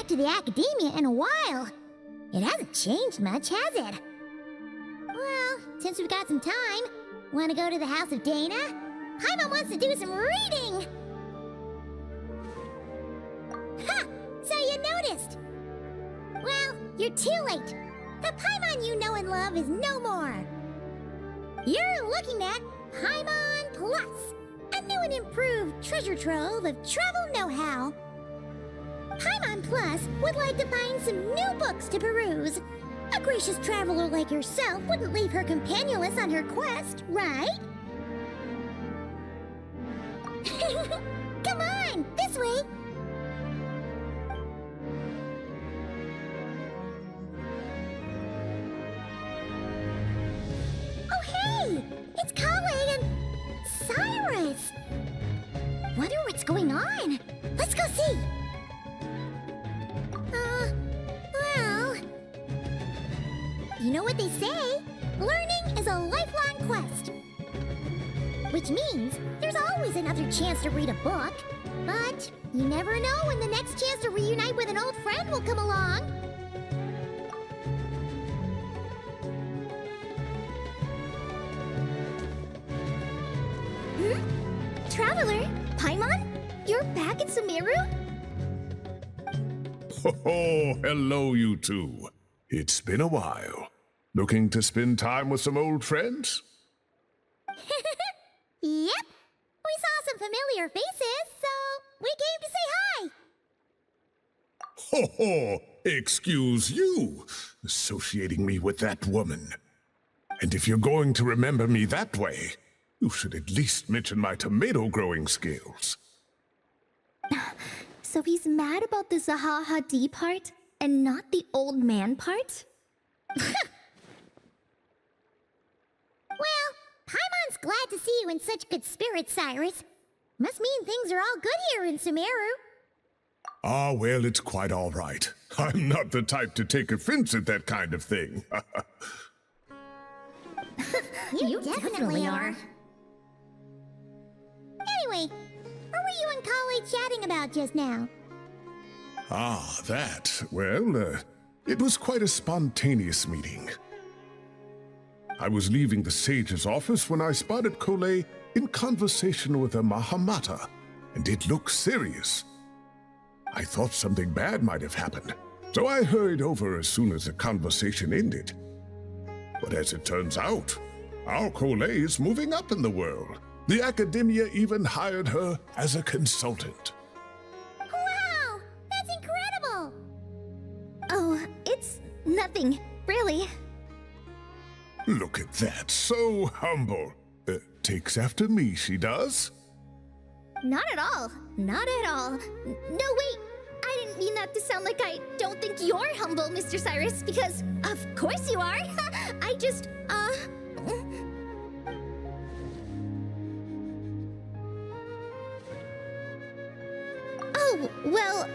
to the academia in a while. It hasn't changed much, has it? Well, since we've got some time, want to go to the house of Dana? Paimon wants to do some reading! Ha! So you noticed! Well, you're too late. The Paimon you know and love is no more. You're looking at Paimon Plus, a new and improved treasure trove of travel know-how. Paimon Plus would like to find some new books to peruse. A gracious traveler like yourself wouldn't leave her companionless on her quest, right? Come on, this way! Oh hey! It's Kale and Cyrus! Wonder what's going on. Let's go see! Well... You know what they say? Learning is a lifelong quest. Which means there's always another chance to read a book. But you never know when the next chance to reunite with an old friend will come along. Traveler? Paimon? You're back in Sumeru? Oh, hello, you two. It's been a while. Looking to spend time with some old friends? Yep. We saw some familiar faces, so we came to say hi. Ho ho! Excuse you, associating me with that woman. And if you're going to remember me that way, you should at least mention my tomato growing skills. So he's mad about the Zaha Hadid part and not the old man part? Well, Paimon's glad to see you in such good spirits, Cyrus. Must mean things are all good here in Sumeru. Ah, well, it's quite all right. I'm not the type to take offense at that kind of thing. You definitely are. Anyway, what were you and Kale chatting about just now? Ah, that. Well, it was quite a spontaneous meeting. I was leaving the sage's office when I spotted Kale in conversation with a Mahamata, and it looked serious. I thought something bad might have happened, so I hurried over as soon as the conversation ended. But as it turns out, our Kale is moving up in the world. The academia even hired her as a consultant. Wow! That's incredible! Oh, it's nothing, really. Look at that, so humble. Takes after me, she does. Not at all. Not at all. No, wait. I didn't mean that to sound like I don't think you're humble, Mr. Cyrus, because of course you are. I just, Oh, well,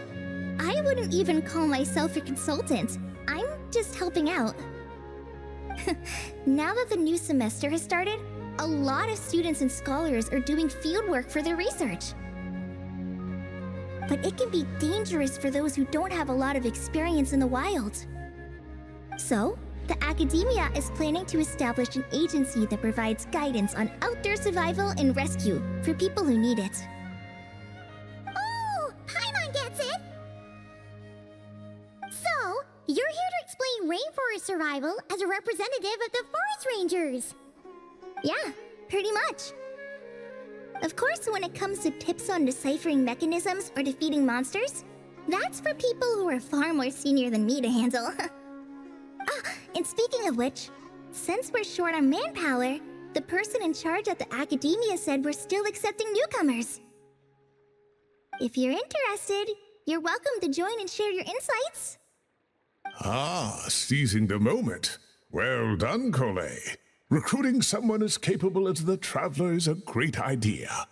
I wouldn't even call myself a consultant. I'm just helping out. Now that the new semester has started, a lot of students and scholars are doing fieldwork for their research. But it can be dangerous for those who don't have a lot of experience in the wild. So, the academia is planning to establish an agency that provides guidance on outdoor survival and rescue for people who need it. Oh, Paimon gets it! So, you're here to explain rainforest survival as a representative of the forest rangers. Yeah, pretty much. Of course, when it comes to tips on deciphering mechanisms or defeating monsters, that's for people who are far more senior than me to handle. And speaking of which, since we're short on manpower, the person in charge at the academia said we're still accepting newcomers. If you're interested, you're welcome to join and share your insights. Ah, seizing the moment. Well done, Kale. Recruiting someone as capable as the Traveler is a great idea.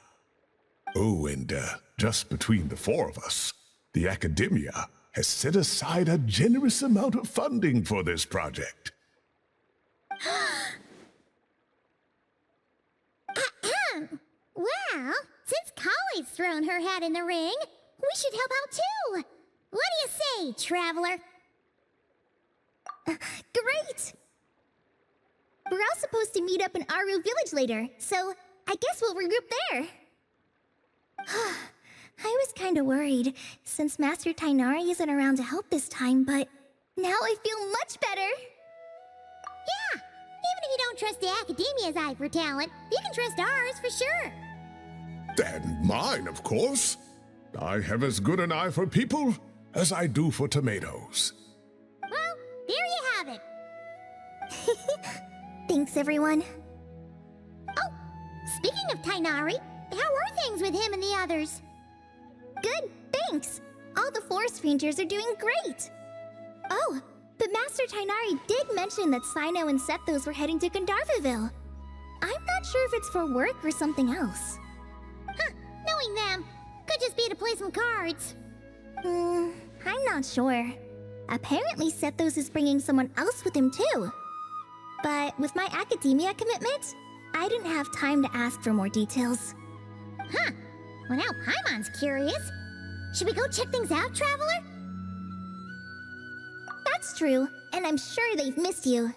Oh, and just between the four of us, the academia has set aside a generous amount of funding for this project. Well, since Kale's thrown her hat in the ring, we should help out too. What do you say, traveler? Great! We're all supposed to meet up in Aru Village later, so I guess we'll regroup there. I was kinda worried, since Master Tainari isn't around to help this time, but now I feel much better! Yeah! Even if you don't trust the Academia's eye for talent, you can trust ours for sure! And mine, of course. I have as good an eye for people as I do for tomatoes. Well, there you have it! Thanks, everyone. Oh, speaking of Tainari, how are things with him and the others? Good, thanks! All the forest rangers are doing great! Oh, but Master Tainari did mention that Cyno and Sethos were heading to Gandharvaville. I'm not sure if it's for work or something else. Huh, knowing them, could just be to play some cards. I'm not sure. Apparently Sethos is bringing someone else with him too. But with my academia commitment, I didn't have time to ask for more details. Huh, well now Paimon's curious. Should we go check things out, traveler? That's true, and I'm sure they've missed you.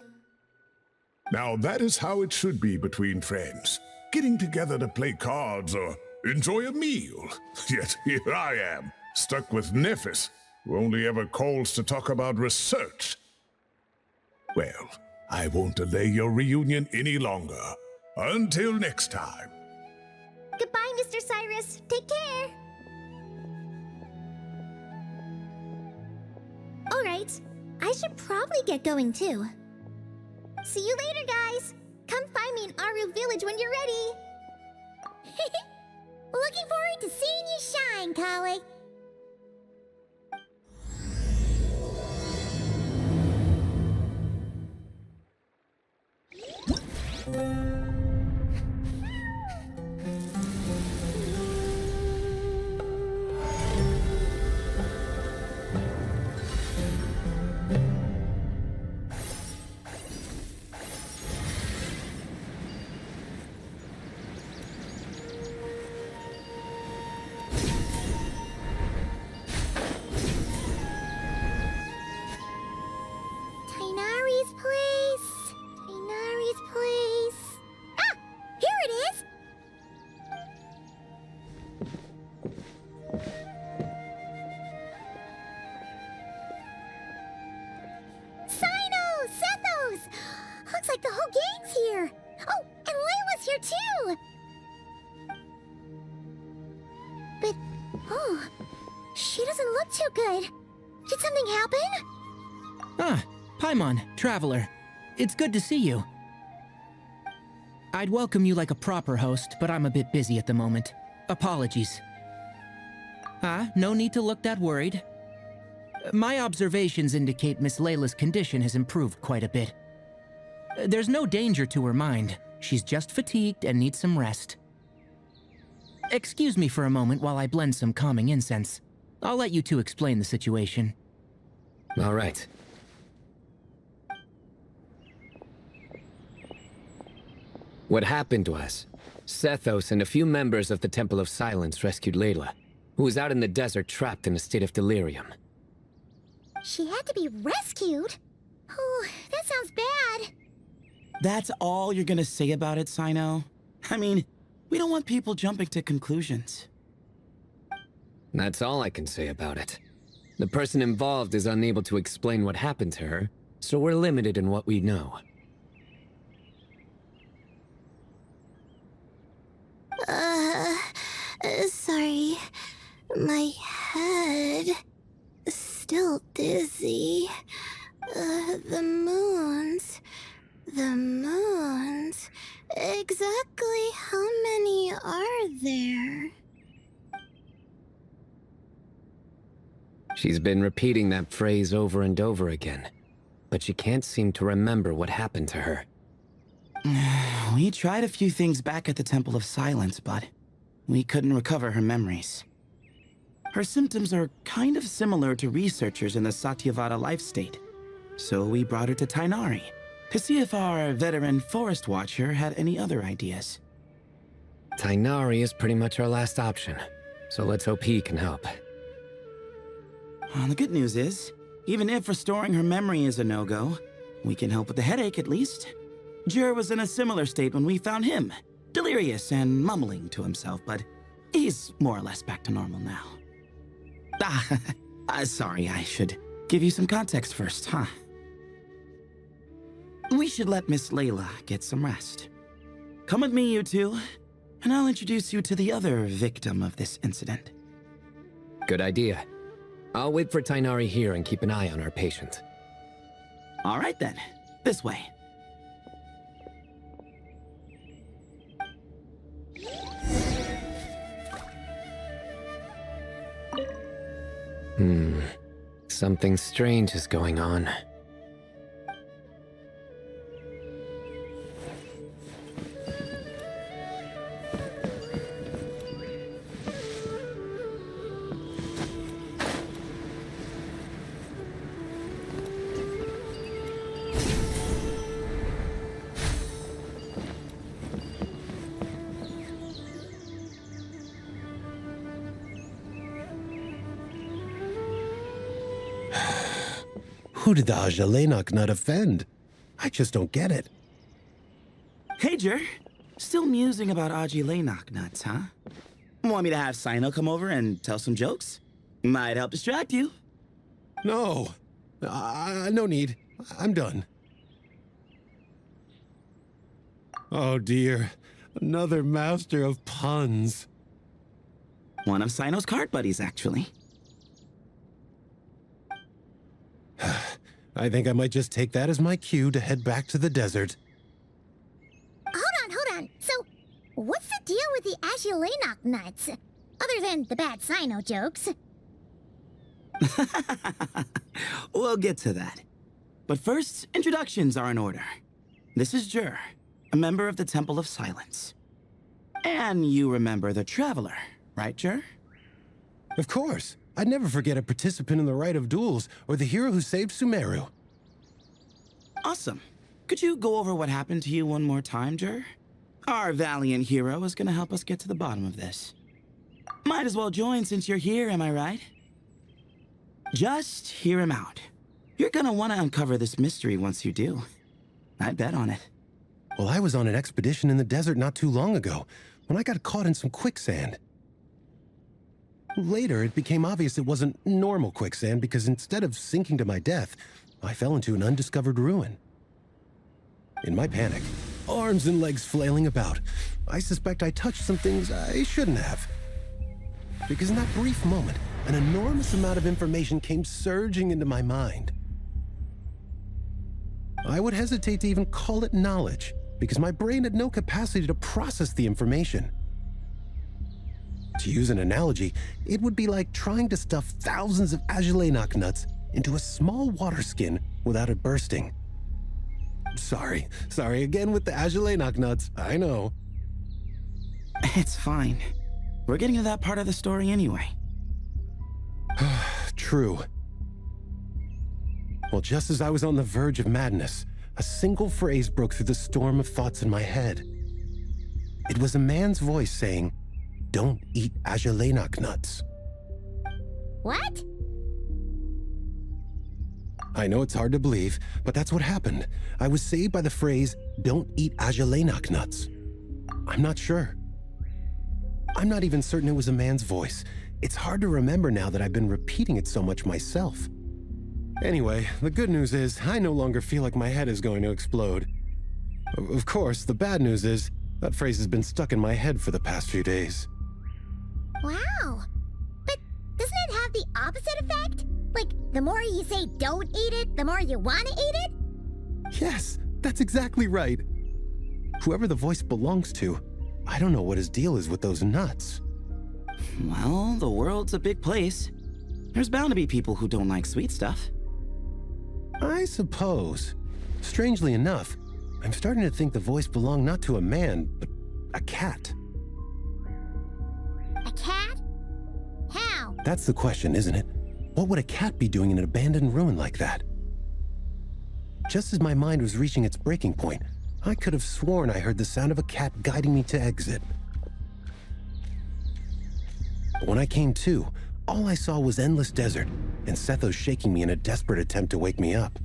Now that is how it should be between friends. Getting together to play cards or enjoy a meal. Yet here I am, stuck with Nephis, who only ever calls to talk about research. Well, I won't delay your reunion any longer. Until next time. Goodbye, Mr. Cyrus. Take care. Alright, I should probably get going too. See you later, guys. Come find me in Aru Village when you're ready. Looking forward to seeing you shine, colleague. Tainari's place. Tainari's place. Ah! Here it is! Cyno! Sethos! Looks like the whole gang's here. Oh, and Layla's here too! But, oh, she doesn't look too good. Did something happen? Ah, Paimon, Traveler. It's good to see you. I'd welcome you like a proper host, but I'm a bit busy at the moment. Apologies. Ah, no need to look that worried. My observations indicate Miss Layla's condition has improved quite a bit. There's no danger to her mind. She's just fatigued and needs some rest. Excuse me for a moment while I blend some calming incense. I'll let you two explain the situation. All right. What happened was, Sethos and a few members of the Temple of Silence rescued Layla, who was out in the desert trapped in a state of delirium. She had to be rescued? Oh, that sounds bad. That's all you're gonna say about it, Cyno? I mean, we don't want people jumping to conclusions. That's all I can say about it. The person involved is unable to explain what happened to her, so we're limited in what we know. Sorry. My head is still dizzy. The moons. Exactly how many are there? She's been repeating that phrase over and over again, but she can't seem to remember what happened to her. We tried a few things back at the Temple of Silence, but we couldn't recover her memories. Her symptoms are kind of similar to researchers in the Satyavada life state, so we brought her to Tainari to see if our veteran forest watcher had any other ideas. Tainari is pretty much our last option, so let's hope he can help. The good news is, even if restoring her memory is a no-go, we can help with the headache at least. Jer was in a similar state when we found him, delirious and mumbling to himself, but he's more or less back to normal now. Sorry, I should give you some context first, huh? We should let Miss Layla get some rest. Come with me, you two, and I'll introduce you to the other victim of this incident. Good idea. I'll wait for Tighnari here and keep an eye on our patient. All right then, this way. Something strange is going on. Who did the Ajalenok nut offend? I just don't get it. Hey, Jer. Still musing about Aji Laynok nuts, huh? Want me to have Cyno come over and tell some jokes? Might help distract you. No. No need. I'm done. Oh dear. Another master of puns. One of Cyno's card buddies, actually. I think I might just take that as my cue to head back to the desert. Hold on. So, what's the deal with the Agilanok nuts? Other than the bad Cyno jokes. We'll get to that. But first, introductions are in order. This is Jer, a member of the Temple of Silence. And you remember the Traveler, right, Jer? Of course. I'd never forget a participant in the Rite of Duels or the hero who saved Sumeru. Awesome. Could you go over what happened to you one more time, Jer? Our valiant hero is gonna help us get to the bottom of this. Might as well join since you're here, am I right? Just hear him out. You're gonna want to uncover this mystery once you do. I'd bet on it. Well, I was on an expedition in the desert not too long ago when I got caught in some quicksand. Later, it became obvious it wasn't normal quicksand because instead of sinking to my death, I fell into an undiscovered ruin. In my panic, arms and legs flailing about, I suspect I touched some things I shouldn't have. Because in that brief moment, an enormous amount of information came surging into my mind. I would hesitate to even call it knowledge, because my brain had no capacity to process the information. To use an analogy, it would be like trying to stuff thousands of Agilanok nuts into a small water skin without it bursting. Sorry again with the Agilanok nuts, I know. It's fine. We're getting to that part of the story anyway. True. Well, just as I was on the verge of madness, a single phrase broke through the storm of thoughts in my head. It was a man's voice saying, "Don't eat Agilanok nuts." What? I know it's hard to believe, but that's what happened. I was saved by the phrase, "Don't eat Agilanok nuts." I'm not sure. I'm not even certain it was a man's voice. It's hard to remember now that I've been repeating it so much myself. Anyway, the good news is I no longer feel like my head is going to explode. Of course, the bad news is that phrase has been stuck in my head for the past few days. Wow. But doesn't it have the opposite effect? Like, the more you say don't eat it, the more you want to eat it? Yes, that's exactly right. Whoever the voice belongs to, I don't know what his deal is with those nuts. Well, the world's a big place. There's bound to be people who don't like sweet stuff. I suppose. Strangely enough, I'm starting to think the voice belonged not to a man, but a cat. A cat? How? That's the question, isn't it? What would a cat be doing in an abandoned ruin like that? Just as my mind was reaching its breaking point, I could have sworn I heard the sound of a cat guiding me to exit. But when I came to, all I saw was endless desert, and Sethos shaking me in a desperate attempt to wake me up.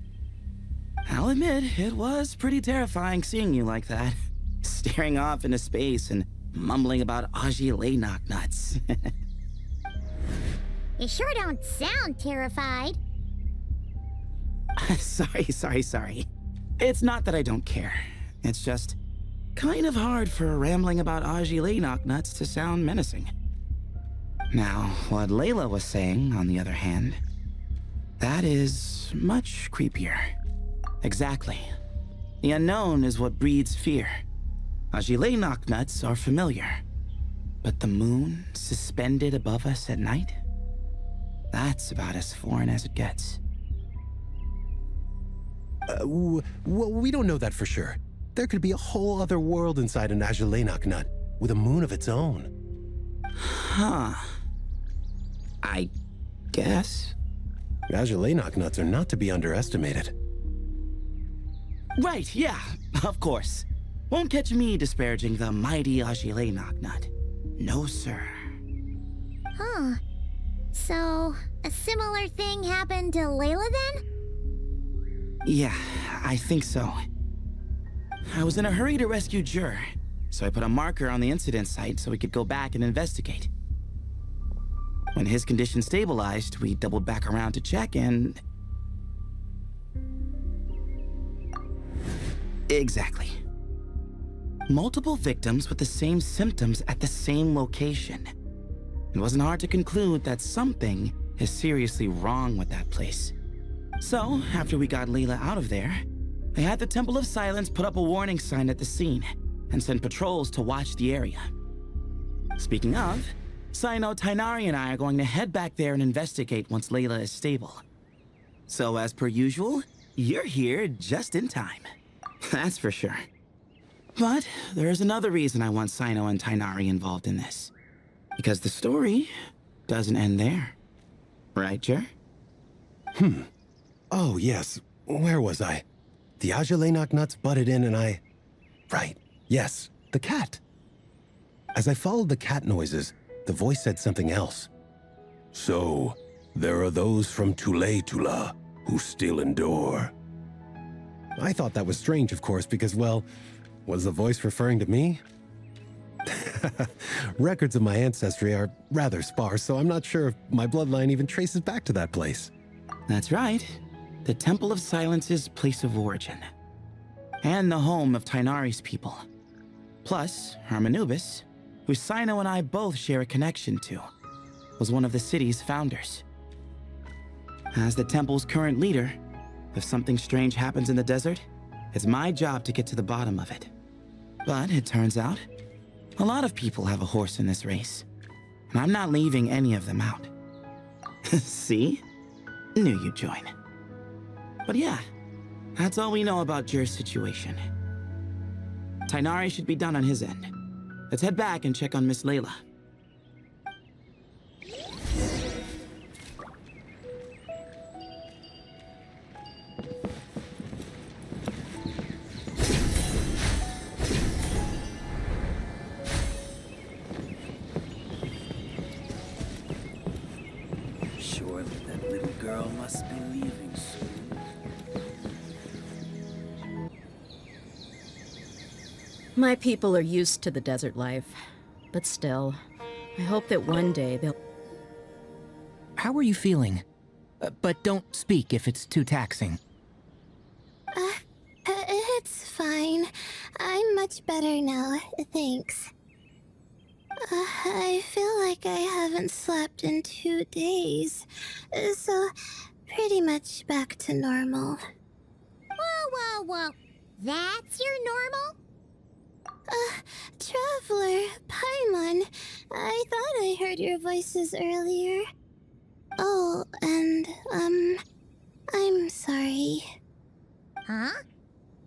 I'll admit, it was pretty terrifying seeing you like that. Staring off into space and mumbling about Layla nuts. You sure don't sound terrified. Sorry. It's not that I don't care. It's just kind of hard for rambling about Layla nuts to sound menacing. Now, what Layla was saying, on the other hand, that is much creepier. Exactly. The unknown is what breeds fear. Layla nuts are familiar. But the moon suspended above us at night? That's about as foreign as it gets. Well, we don't know that for sure. There could be a whole other world inside an Layla nut, with a moon of its own. Huh. I guess. Layla nuts are not to be underestimated. Right, yeah, of course. Won't catch me disparaging the mighty Layla nut. No, sir. Huh. So, a similar thing happened to Layla then? Yeah, I think so. I was in a hurry to rescue Jur, so I put a marker on the incident site so we could go back and investigate. When his condition stabilized, we doubled back around to check and... Exactly. Multiple victims with the same symptoms at the same location. It wasn't hard to conclude that something is seriously wrong with that place. So, after we got Layla out of there, I had the Temple of Silence put up a warning sign at the scene and send patrols to watch the area. Speaking of, Cyno, Tighnari, and I are going to head back there and investigate once Layla is stable. So, as per usual, you're here just in time. That's for sure. But there's another reason I want Cyno and Tighnari involved in this. Because the story doesn't end there. Right, Jer? Oh, yes. Where was I? The Layla nuts butted in and I... Right. Yes, the cat. As I followed the cat noises, the voice said something else. So, there are those from Tula who still endure. I thought that was strange, of course, because, well, was the voice referring to me? Records of my ancestry are rather sparse, so I'm not sure if my bloodline even traces back to that place. That's right. The Temple of Silence's place of origin. And the home of Tighnari's people. Plus, Hermanubis, who Cyno and I both share a connection to, was one of the city's founders. As the temple's current leader, if something strange happens in the desert, it's my job to get to the bottom of it. But it turns out, a lot of people have a horse in this race, and I'm not leaving any of them out. See? Knew you'd join. But yeah, that's all we know about Jur's situation. Tighnari should be done on his end. Let's head back and check on Miss Layla. Surely that little girl must be leaving soon. My people are used to the desert life, but still, I hope that one day they'll... How are you feeling? But don't speak if it's too taxing. It's fine. I'm much better now, thanks. I feel like I haven't slept in 2 days, so pretty much back to normal. Whoa. That's your normal? Traveler, Paimon, I thought I heard your voices earlier. Oh, and, I'm sorry. Huh?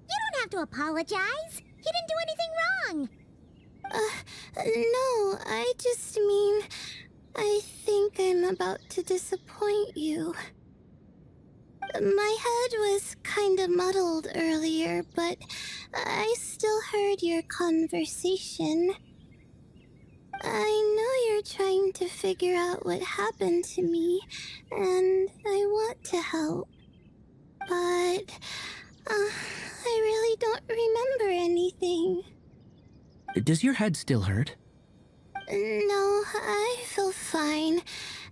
You don't have to apologize. You didn't do anything wrong. No, I just mean, I think I'm about to disappoint you. My head was kinda muddled earlier, but I still heard your conversation. I know you're trying to figure out what happened to me, and I want to help. But, I really don't remember anything. Does your head still hurt? No, I feel fine.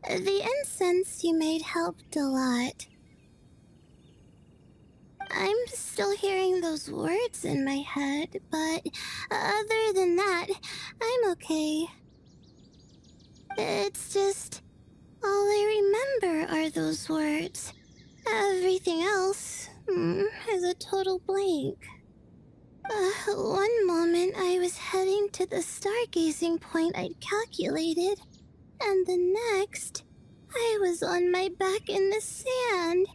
The incense you made helped a lot. I'm still hearing those words in my head, but other than that, I'm okay. It's just, all I remember are those words. Everything else is a total blank. One moment I was heading to the stargazing point I'd calculated, and the next, I was on my back in the sand.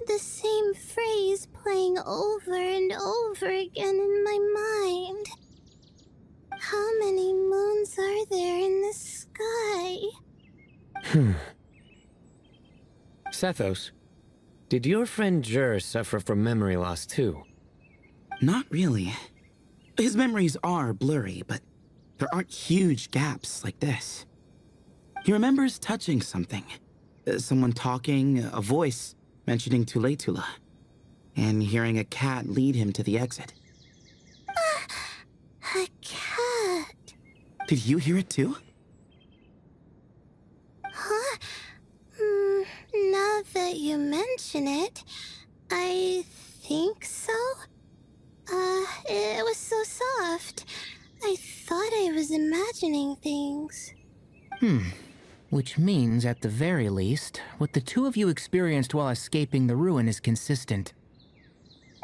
The same phrase playing over and over again in my mind. How many moons are there in the sky? Sethos, did your friend Jur suffer from memory loss too? Not really. His memories are blurry, but there aren't huge gaps like this. He remembers touching something. Someone talking, a voice mentioning Tuletula, and hearing a cat lead him to the exit. A cat. Did you hear it too? Huh? Now that you mention it, I think so. It was so soft. I thought I was imagining things. Which means, at the very least, what the two of you experienced while escaping the ruin is consistent.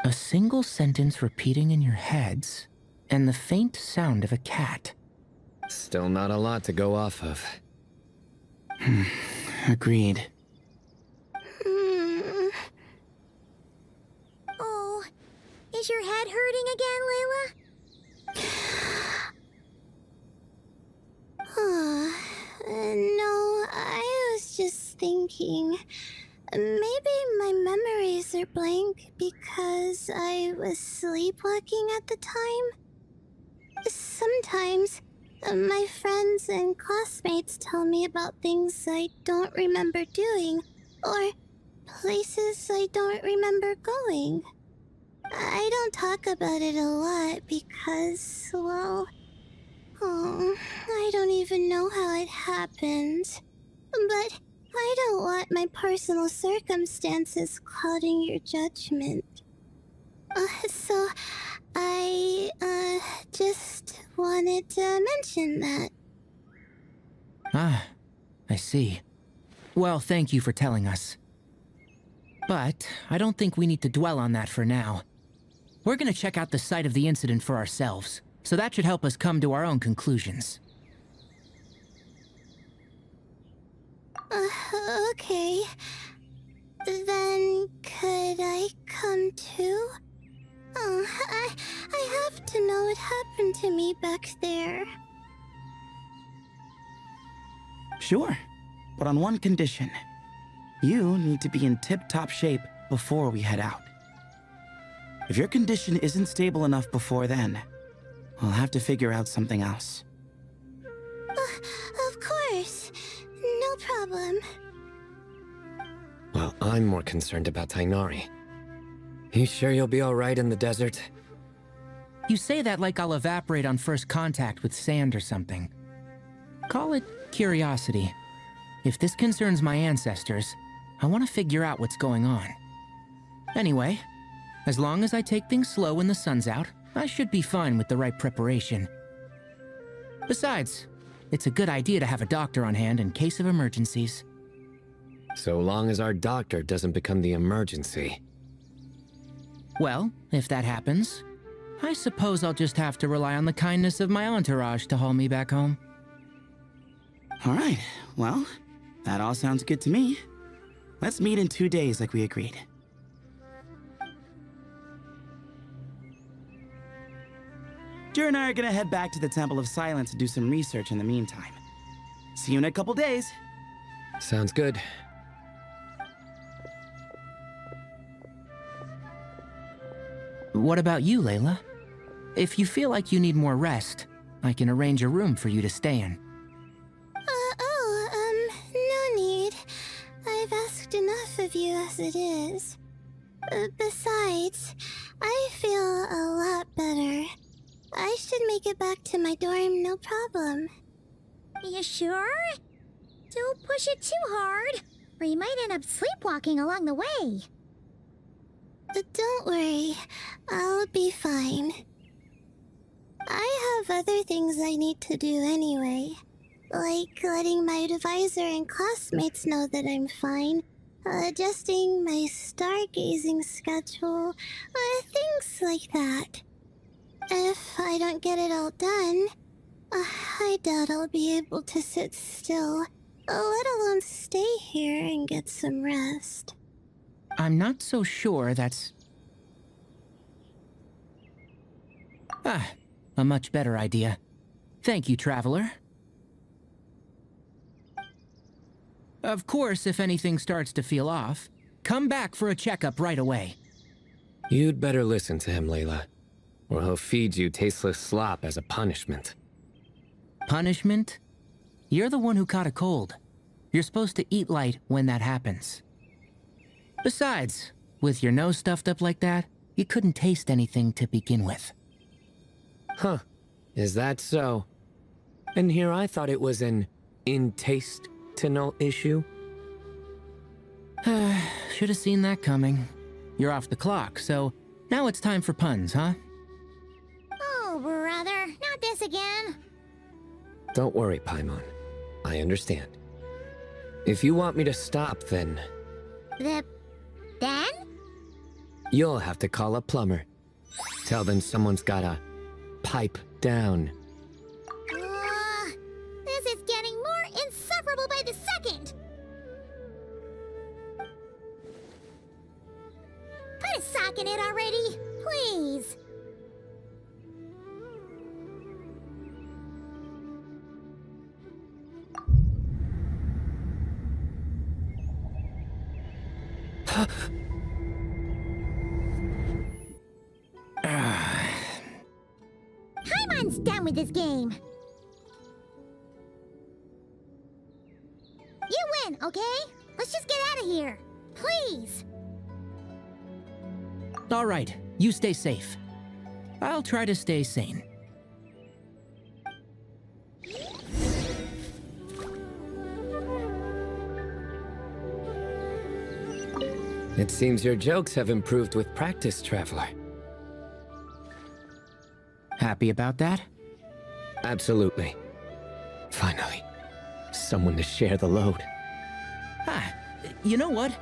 A single sentence repeating in your heads, and the faint sound of a cat. Still not a lot to go off of. Agreed. Oh, is your head hurting again, Layla? No, I was just thinking. Maybe my memories are blank because I was sleepwalking at the time. Sometimes, my friends and classmates tell me about things I don't remember doing, or places I don't remember going. I don't talk about it a lot because, well, I don't even know how it happened. But I don't want my personal circumstances clouding your judgment. So I, just wanted to mention that. Ah, I see. Well, thank you for telling us. But I don't think we need to dwell on that for now. We're gonna check out the site of the incident for ourselves, so that should help us come to our own conclusions. Okay. Then could I come too? I have to know what happened to me back there. Sure, but on one condition. You need to be in tip-top shape before we head out. If your condition isn't stable enough before then, I'll have to figure out something else. Of course. No problem. Well, I'm more concerned about Tighnari. You sure you'll be alright in the desert? You say that like I'll evaporate on first contact with sand or something. Call it curiosity. If this concerns my ancestors, I want to figure out what's going on. Anyway, as long as I take things slow when the sun's out, I should be fine with the right preparation. Besides, it's a good idea to have a doctor on hand in case of emergencies. So long as our doctor doesn't become the emergency. Well, if that happens, I suppose I'll just have to rely on the kindness of my entourage to haul me back home. All right, well, that all sounds good to me. Let's meet in 2 days like we agreed. Jer and I are gonna head back to the Temple of Silence to do some research in the meantime. See you in a couple days. Sounds good. What about you, Layla? If you feel like you need more rest, I can arrange a room for you to stay in. as it is. Besides, I feel a lot better. I should make it back to my dorm, no problem. You sure? Don't push it too hard, or you might end up sleepwalking along the way. Don't worry, I'll be fine. I have other things I need to do anyway, like letting my advisor and classmates know that I'm fine, adjusting my stargazing schedule, things like that. If I don't get it all done, I doubt I'll be able to sit still, let alone stay here and get some rest. I'm not so sure that's... a much better idea. Thank you, Traveler. Of course, if anything starts to feel off, come back for a checkup right away. You'd better listen to him, Layla, or he'll feed you tasteless slop as a punishment. Punishment? You're the one who caught a cold. You're supposed to eat light when that happens. Besides, with your nose stuffed up like that, you couldn't taste anything to begin with. Huh. Is that so? And here I thought it was an intestinal issue. Should have seen that coming. You're off the clock, so now it's time for puns, huh? Oh, brother, not this again. Don't worry, Paimon. I understand. If you want me to stop, then... Then? You'll have to call a plumber. Tell them someone's gotta pipe down. This is getting more insufferable by the second. Put a sock in it already, please. Paimon's done with this game. You win, okay? Let's just get out of here. Please. All right, you stay safe. I'll try to stay sane. It seems your jokes have improved with practice, Traveler. Happy about that? Absolutely. Finally, someone to share the load. You know what?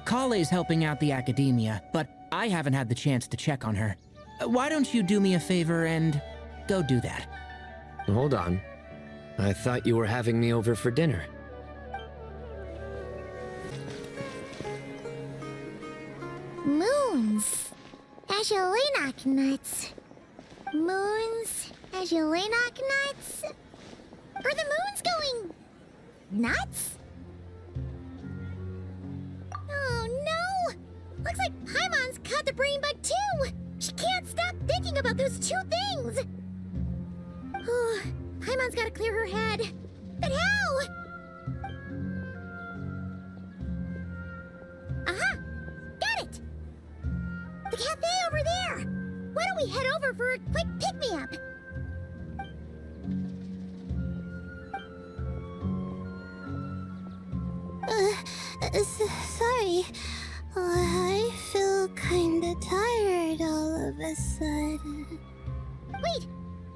Kale's helping out the academia, but I haven't had the chance to check on her. Why don't you do me a favor and go do that? Hold on. I thought you were having me over for dinner. Moons. Azulenok nuts. Moons. Azulenok nuts? Are the moons going... nuts? Oh no! Looks like Paimon's caught the brain bug too! She can't stop thinking about those two things! Oh, Paimon's gotta clear her head. But how? Aha! Got it! The cafe over there! Why don't we head over for a quick pick-me-up? Sorry. I feel kinda tired all of a sudden. Wait!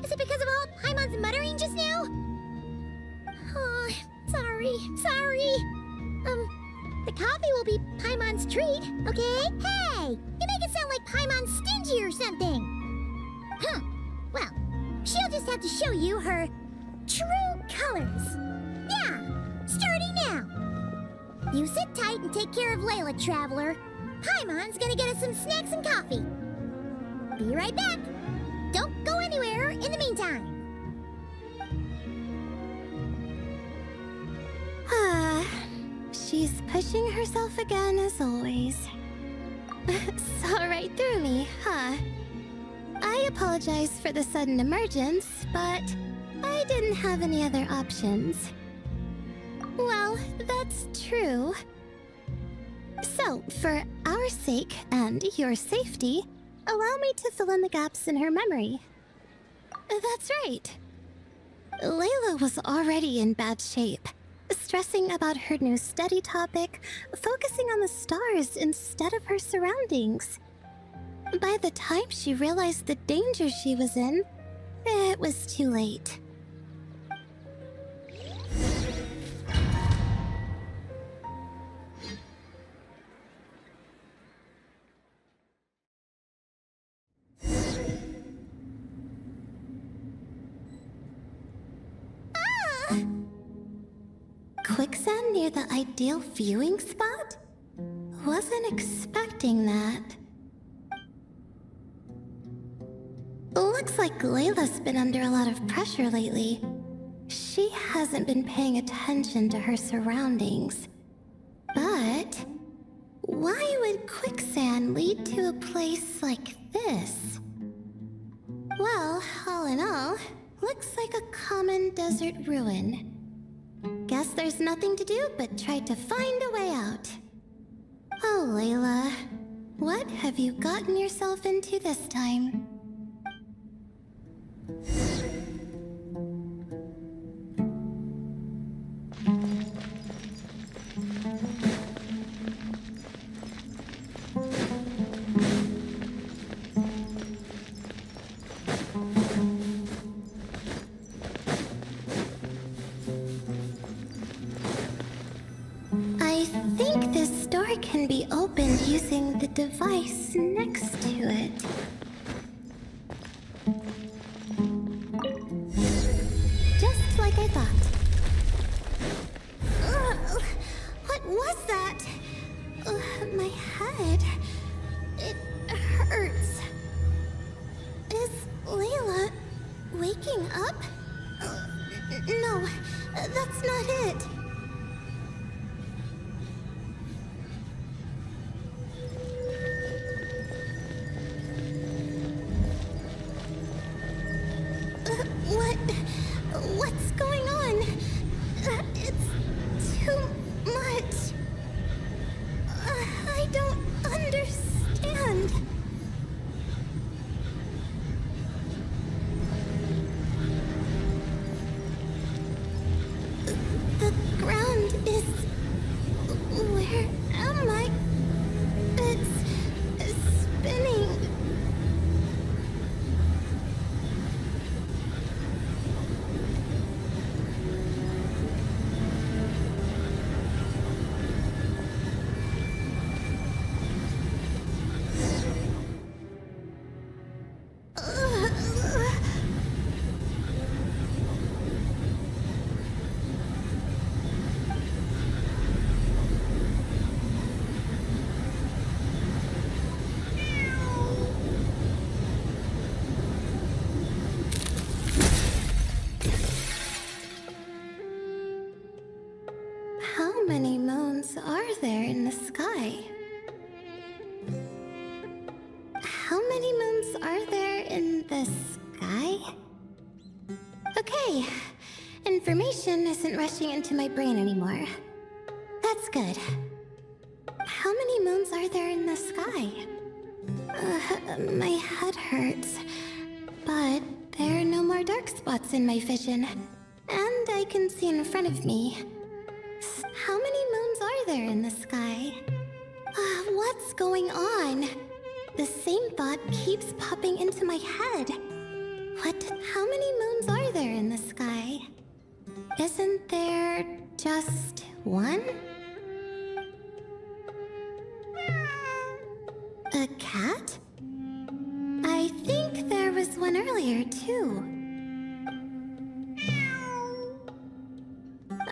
Is it because of all Paimon's muttering just now? Oh, sorry. The coffee will be Paimon's treat, okay? Hey! You make it sound like Paimon's stingy or something. Well, she'll just have to show you her true colors. Yeah, starting now. You sit tight and take care of Layla, Traveler. Paimon's gonna get us some snacks and coffee. Be right back. Don't go anywhere in the meantime. She's pushing herself again as always. Saw right through me, huh? I apologize for the sudden emergence, but I didn't have any other options. Well, that's true. So, for our sake and your safety, allow me to fill in the gaps in her memory. That's right. Layla was already in bad shape, stressing about her new study topic, focusing on the stars instead of her surroundings. By the time she realized the danger she was in, it was too late. Quicksand near the ideal viewing spot? Wasn't expecting that. Looks like Layla's been under a lot of pressure lately. She hasn't been paying attention to her surroundings. But why would quicksand lead to a place like this? Well, all in all, looks like a common desert ruin. Guess there's nothing to do but try to find a way out. Oh, Layla, what have you gotten yourself into this time? I think this door can be opened using the device next to it. Just like I thought. What was that? My head. It hurts. Is Layla waking up? No, that's not it. What's going on? It's too much. I don't understand. The ground is... Where am I? It's spinning. How many moons are there in the sky? How many moons are there in the sky? Okay, information isn't rushing into my brain anymore. That's good. How many moons are there in the sky? My head hurts, but there are no more dark spots in my vision, and I can see in front of me. How many moons are there in the sky? What's going on? The same thought keeps popping into my head. How many moons are there in the sky? Isn't there just one? A cat? I think there was one earlier, too.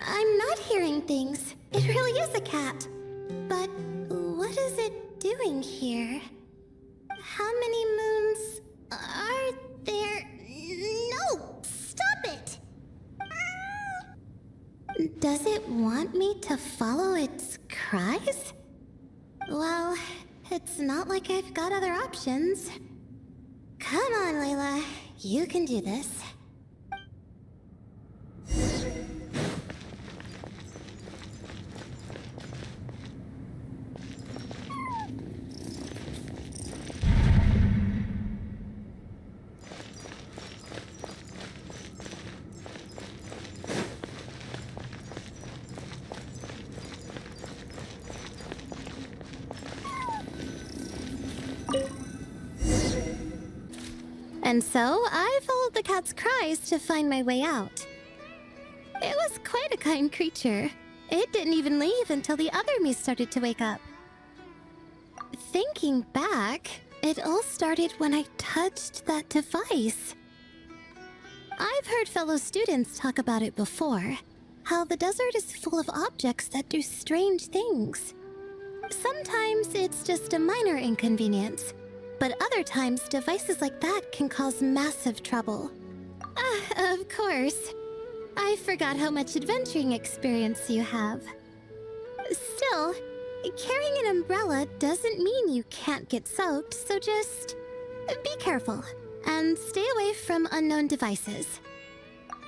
I'm not hearing things. It really is a cat. But what is it doing here? How many moons are there? No! Stop it! Does it want me to follow its cries? Well, it's not like I've got other options. Come on, Layla. You can do this. And so, I followed the cat's cries to find my way out. It was quite a kind creature. It didn't even leave until the other me started to wake up. Thinking back, it all started when I touched that device. I've heard fellow students talk about it before, how the desert is full of objects that do strange things. Sometimes it's just a minor inconvenience, but other times devices like that can cause massive trouble. Of course. I forgot how much adventuring experience you have. Still, carrying an umbrella doesn't mean you can't get soaked, so just be careful and stay away from unknown devices.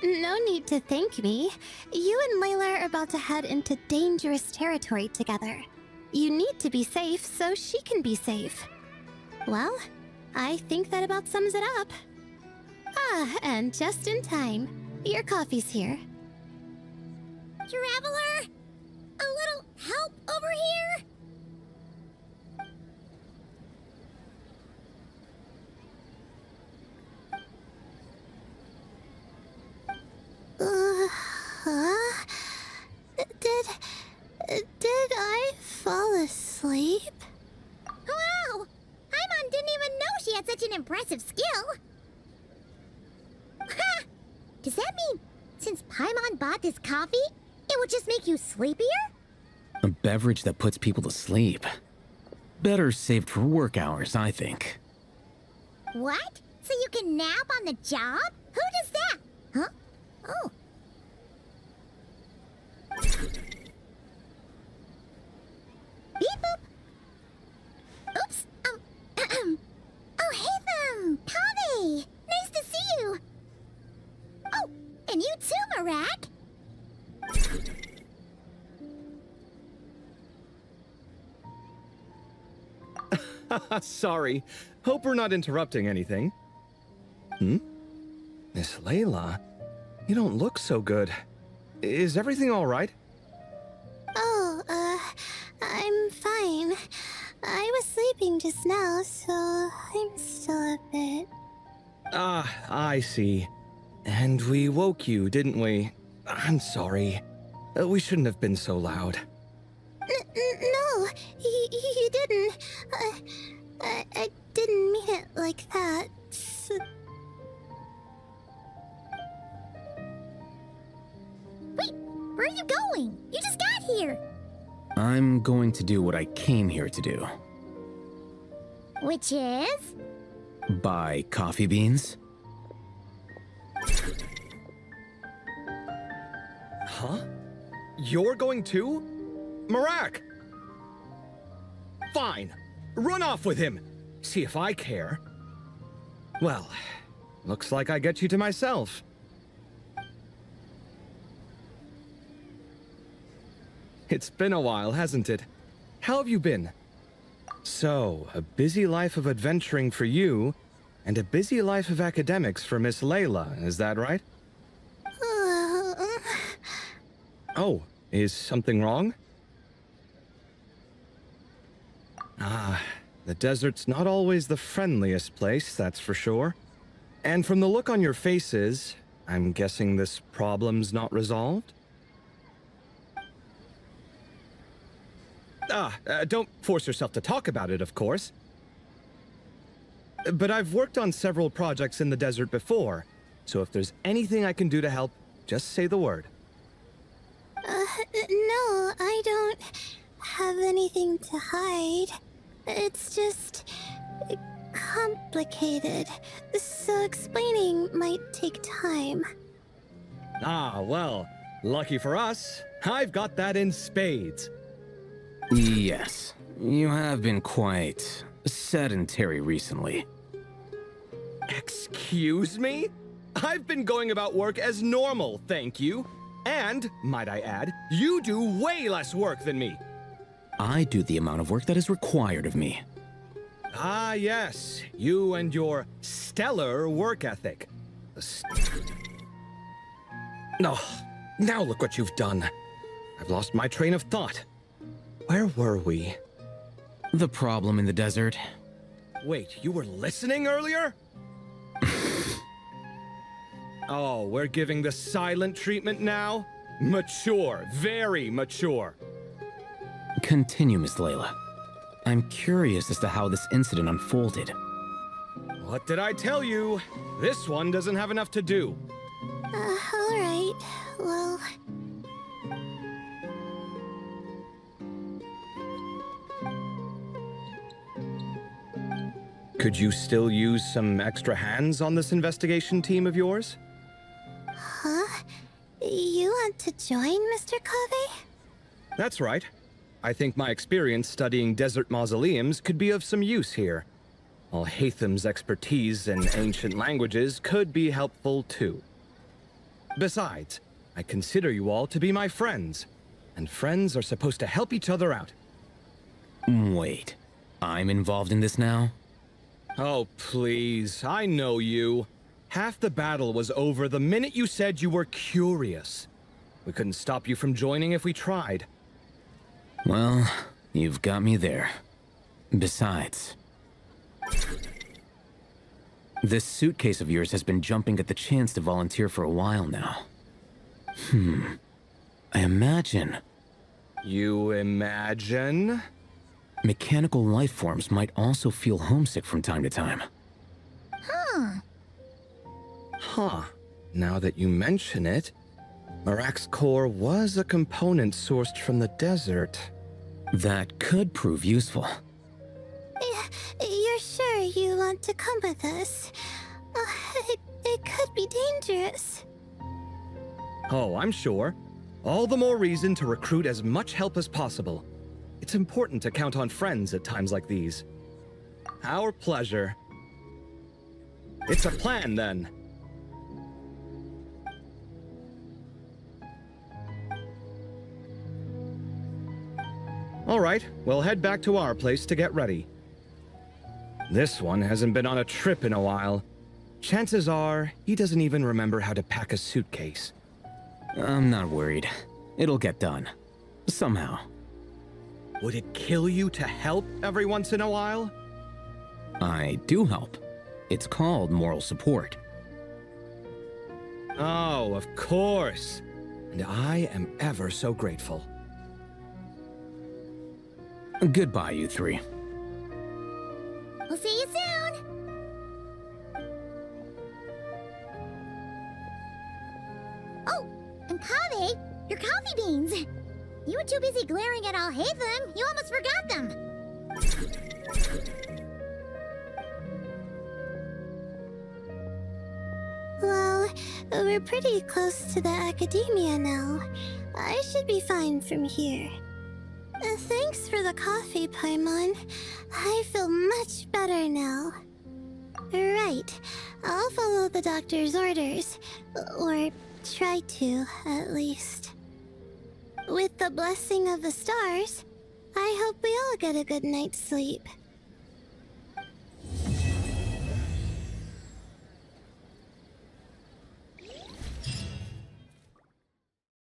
No need to thank me. You and Layla are about to head into dangerous territory together. You need to be safe so she can be safe. Well, I think that about sums it up. And just in time. Your coffee's here. Traveler? A little help over here? Did I fall asleep? Wow! Paimon didn't even know she had such an impressive skill. Ha! Does that mean since Paimon bought this coffee, it would just make you sleepier? A beverage that puts people to sleep. Better saved for work hours, I think. What? So you can nap on the job? Who does that? Huh? Oh. Beep boop. Oops. Oh, hey them! Kame! Nice to see you! Oh, and you too, Marak! Sorry. Hope we're not interrupting anything. Miss Layla, you don't look so good. Is everything all right? Oh, I'm fine. I was sleeping just now, so I'm still a bit... Ah, I see. And we woke you, didn't we? I'm sorry. We shouldn't have been so loud. No, you didn't. I didn't mean it like that. Wait, where are you going? You just got here! I'm going to do what I came here to do. Which is? Buy coffee beans. Huh? You're going too? Marak! Fine. Run off with him. See if I care. Well, looks like I get you to myself. It's been a while, hasn't it? How have you been? So, a busy life of adventuring for you, and a busy life of academics for Miss Layla, is that right? Oh, is something wrong? Ah, the desert's not always the friendliest place, that's for sure. And from the look on your faces, I'm guessing this problem's not resolved? Don't force yourself to talk about it, of course. But I've worked on several projects in the desert before, so if there's anything I can do to help, just say the word. No, I don't have anything to hide. It's just complicated, so explaining might take time. Ah, well, lucky for us, I've got that in spades. Yes, you have been quite sedentary recently. Excuse me? I've been going about work as normal, thank you. And, might I add, you do way less work than me. I do the amount of work that is required of me. Ah, yes, you and your stellar work ethic. Oh, now look what you've done. I've lost my train of thought. Where were we? The problem in the desert. Wait, you were listening earlier? Oh, we're giving the silent treatment now? Mature, very mature. Continue, Miss Layla. I'm curious as to how this incident unfolded. What did I tell you? This one doesn't have enough to do. Alright. Well... Could you still use some extra hands on this investigation team of yours? Huh? You want to join, Mr. Cave? That's right. I think my experience studying desert mausoleums could be of some use here. While Hatham's expertise in ancient languages could be helpful too. Besides, I consider you all to be my friends, and friends are supposed to help each other out. Wait, I'm involved in this now? Oh, please, I know you. Half the battle was over the minute you said you were curious. We couldn't stop you from joining if we tried. Well, you've got me there. Besides... this suitcase of yours has been jumping at the chance to volunteer for a while now. I imagine... You imagine? Mechanical life forms might also feel homesick from time to time. Huh. Now that you mention it, Marak's core was a component sourced from the desert. That could prove useful. You're sure you want to come with us? It could be dangerous. Oh, I'm sure. All the more reason to recruit as much help as possible. It's important to count on friends at times like these. Our pleasure. It's a plan, then. All right, we'll head back to our place to get ready. This one hasn't been on a trip in a while. Chances are, he doesn't even remember how to pack a suitcase. I'm not worried. It'll get done. Somehow. Would it kill you to help every once in a while? I do help. It's called moral support. Oh, of course. And I am ever so grateful. Goodbye, you three. We'll see you soon! Oh, and Kaveh, your coffee beans! You were too busy glaring at Alhaitham, you almost forgot them! Well, we're pretty close to the academia now. I should be fine from here. Thanks for the coffee, Paimon. I feel much better now. Right. I'll follow the doctor's orders. Or try to, at least. With the blessing of the stars, I hope we all get a good night's sleep.